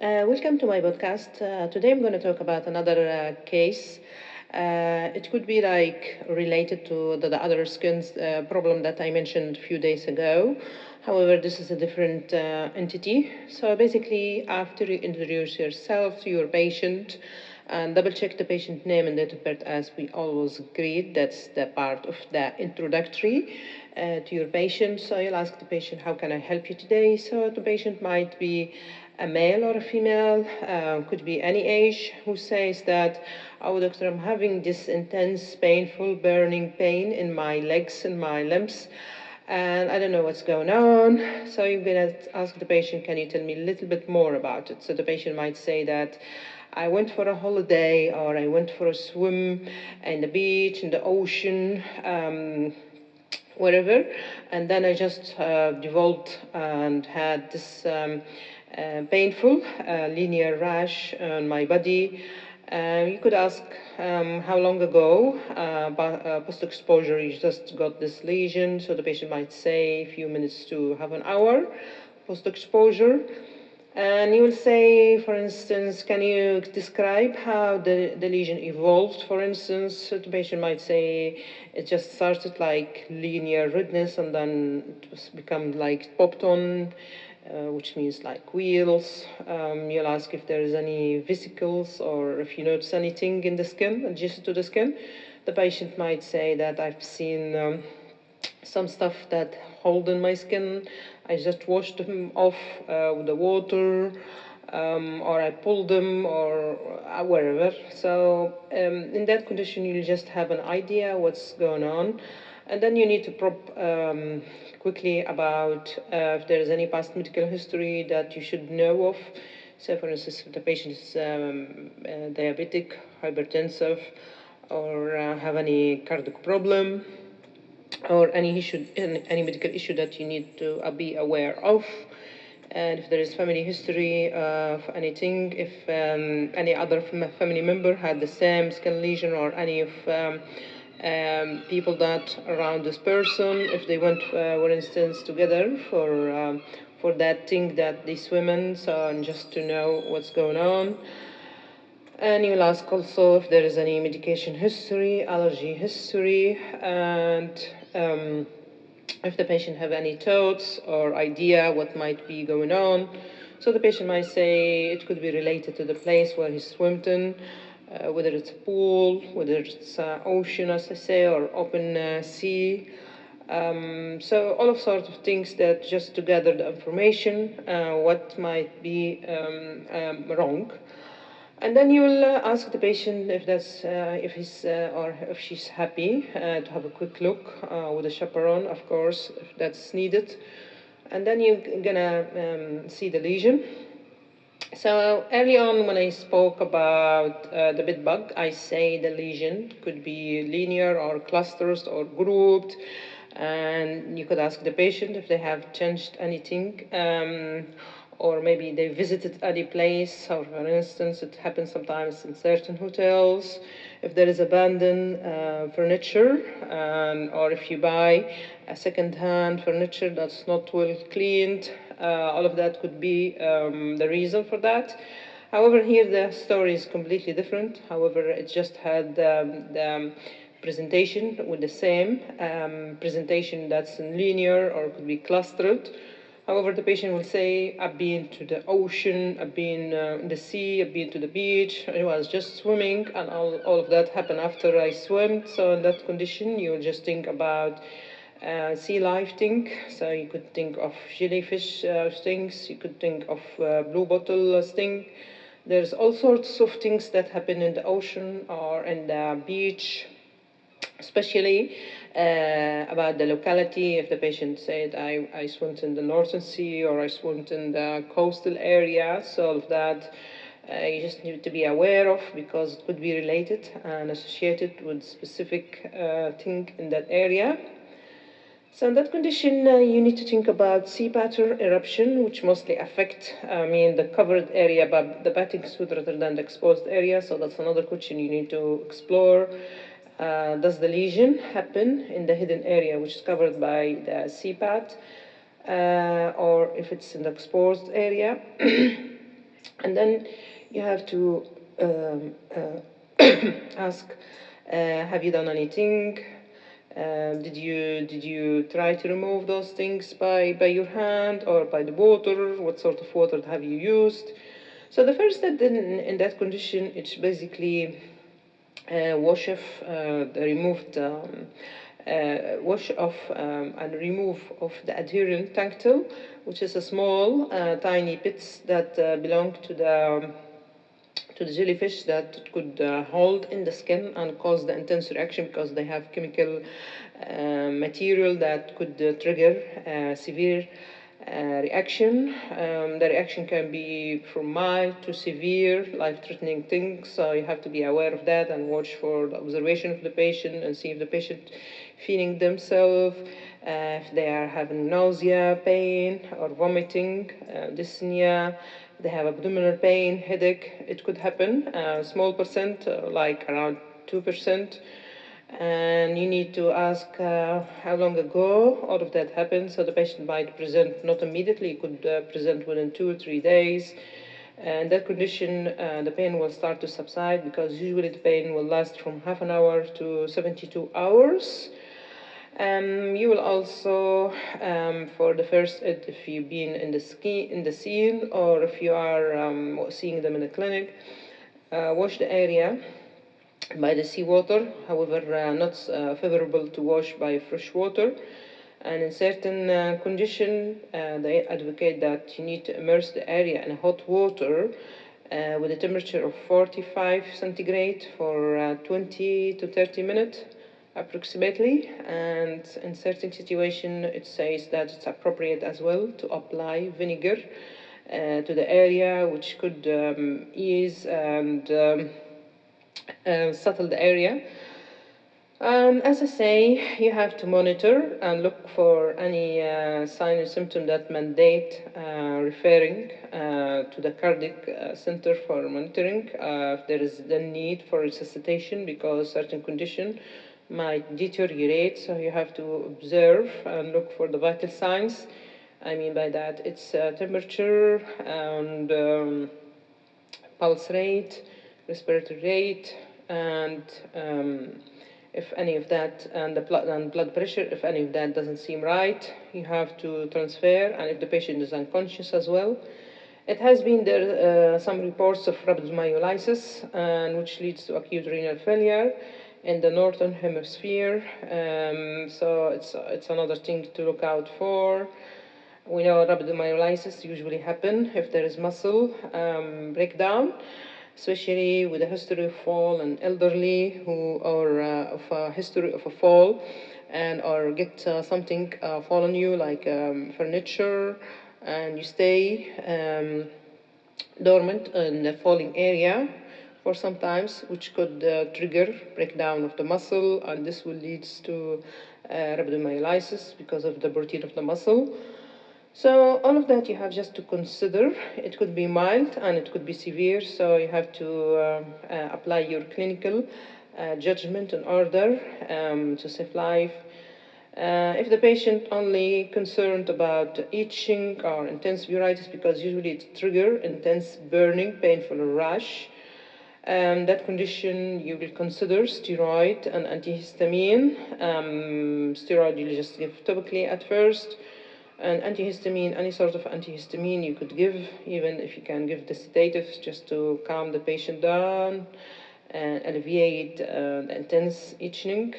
Welcome to my podcast. Today I'm going to talk about another case. It could be like related to the other skin problem that I mentioned a few days ago. However, this is a different entity. So basically, after you introduce yourself to your patient and double check the patient name and date of birth as we always agreed, that's the part of the introductory to your patient. So you'll ask the patient, how can I help you today? So the patient might be a male or a female, could be any age, who says that, oh doctor, I'm having this intense, painful, burning pain in my legs and my limbs, and I don't know what's going on. So you're going to ask the patient, can you tell me a little bit more about it? So the patient might say that, I went for a holiday, or I went for a swim in the beach, in the ocean, wherever, and then I just devolved and had this painful linear rash on my body. You could ask how long ago, post-exposure, you just got this lesion. So the patient might say a few minutes to half an hour post-exposure. And you will say, for instance, can you describe how the lesion evolved? For instance, the patient might say it just started like linear redness and then it was become like popped on, which means like wheels. You'll ask if there is any vesicles or if you notice anything in the skin, adjacent to the skin. The patient might say that I've seen some stuff that hold in my skin. I just washed them off with the water, or I pulled them, or wherever. So in that condition, you just have an idea what's going on, and then you need to probe quickly about if there is any past medical history that you should know of. So, for instance, if the patient is diabetic, hypertensive, or have any cardiac problem, or any issue, any medical issue that you need to be aware of. And if there is family history of anything, if any other family member had the same skin lesion, or any of people that around this person, if they went, for instance, together for that thing that they swim in, so, and just to know what's going on. And you'll ask also if there is any medication history, allergy history, and if the patient have any thoughts or idea what might be going on. So the patient might say it could be related to the place where he swam in, whether it's a pool, whether it's ocean, as I say, or open sea. So all of sorts of things that just to gather the information, what might be wrong. And then you will ask the patient if that's if he's or if she's happy to have a quick look with a chaperone, of course, if that's needed. And then you're gonna see the lesion. So early on, when I spoke about the bed bug, I say the lesion could be linear or clusters or grouped, and you could ask the patient if they have changed anything, or maybe they visited any place. So, for instance, it happens sometimes in certain hotels. If there is abandoned furniture, or if you buy a second-hand furniture that's not well cleaned, all of that could be the reason for that. However, here the story is completely different. However, it just had the presentation with the same presentation that's linear or could be clustered. However, the patient will say, I've been to the ocean, I've been in the sea, I've been to the beach, I was just swimming, and all of that happened after I swam. So in that condition, you just think about sea life thing. So you could think of jellyfish stings, you could think of blue bottle sting. There's all sorts of things that happen in the ocean or in the beach, especially about the locality. If the patient said, I swam in the Northern Sea, or I swam in the coastal area, so all of that you just need to be aware of, because it could be related and associated with specific thing in that area. So in that condition, you need to think about sea pattern eruption, which mostly affect, the covered area, but the bathing suit rather than the exposed area. So that's another question you need to explore. Does the lesion happen in the hidden area, which is covered by the CPAT, or if it's in the exposed area? And then you have to ask, have you done anything? Did you try to remove those things by your hand or by the water? What sort of water have you used? So the first step in that condition, it's basically wash off the removed wash off and remove of the adherent tactile, which is a small tiny bits that belong to the jellyfish that could hold in the skin and cause the intense reaction, because they have chemical material that could trigger severe reaction. The reaction can be from mild to severe, life-threatening things, so you have to be aware of that and watch for the observation of the patient and see if the patient feeling themselves, if they are having nausea, pain, or vomiting, dyspnea, they have abdominal pain, headache. It could happen, small percent, like around 2%. And you need to ask how long ago all of that happened. So the patient might present not immediately, it could present within 2 or 3 days. And that condition, the pain will start to subside, because usually the pain will last from half an hour to 72 hours. You will also, for the first aid, if you've been in the scene, or if you are seeing them in the clinic, wash the area by the seawater. However, not favorable to wash by fresh water. And in certain condition, they advocate that you need to immerse the area in hot water with a temperature of 45 centigrade for 20 to 30 minutes approximately. And in certain situation, it says that it's appropriate as well to apply vinegar to the area, which could ease and settle the area. As I say, you have to monitor and look for any sign or symptom that mandate referring to the cardiac center for monitoring if there is the need for resuscitation, because certain condition might deteriorate. So you have to observe and look for the vital signs. I mean by that, it's temperature and pulse rate, respiratory rate, and if any of that, and the blood pressure, if any of that doesn't seem right, you have to transfer, and if the patient is unconscious as well. It has been there some reports of rhabdomyolysis, and which leads to acute renal failure in the northern hemisphere. So it's another thing to look out for. We know rhabdomyolysis usually happen if there is muscle breakdown, especially with a history of fall and elderly who are of a history of a fall, and or get something fall on you like furniture, and you stay dormant in the falling area for some times, which could trigger breakdown of the muscle, and this will lead to rhabdomyolysis because of the protein of the muscle. So all of that you have just to consider. It could be mild and it could be severe, so you have to apply your clinical judgment in order to save life. If the patient only concerned about itching or intense pruritus, because usually it triggers intense burning, painful rash, that condition you will consider steroid and antihistamine. Steroid you just give topically at first, and antihistamine, any sort of antihistamine you could give, even if you can give the sedatives just to calm the patient down and alleviate the intense itching.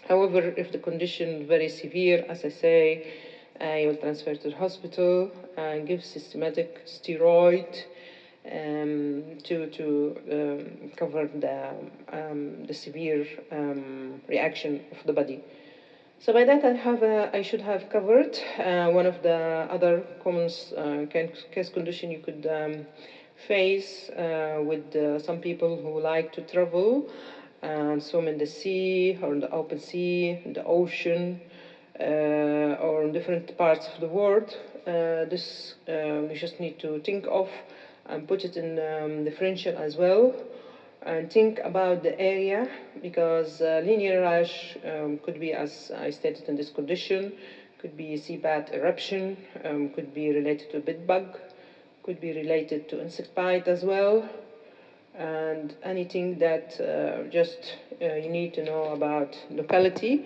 However, if the condition is very severe, as I say, you will transfer to the hospital and give systematic steroid to cover the severe reaction of the body. So by that I should have covered one of the other common case condition you could face with some people who like to travel and swim in the sea or in the open sea, in the ocean, or in different parts of the world. This you just need to think of and put it in differential as well, and think about the area, because linear rash could be, as I stated in this condition, could be sea bath eruption, could be related to bed bug, could be related to insect bite as well, and anything that you need to know about locality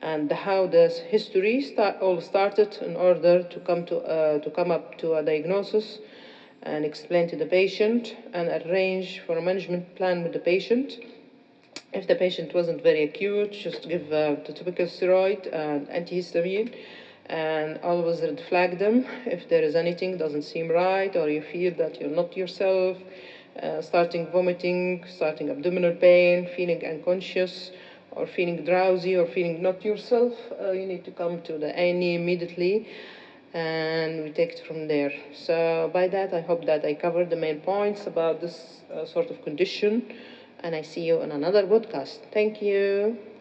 and how this history all started in order to come up to a diagnosis and explain to the patient and arrange for a management plan with the patient. If the patient wasn't very acute, just give the typical steroid and antihistamine, and always red flag them if there is anything doesn't seem right, or you feel that you're not yourself, starting vomiting, starting abdominal pain, feeling unconscious, or feeling drowsy, or feeling not yourself. You need to come to the A&E immediately, and we take it from there. So by that, I hope that I covered the main points about this sort of condition, and I see you on another podcast. Thank you.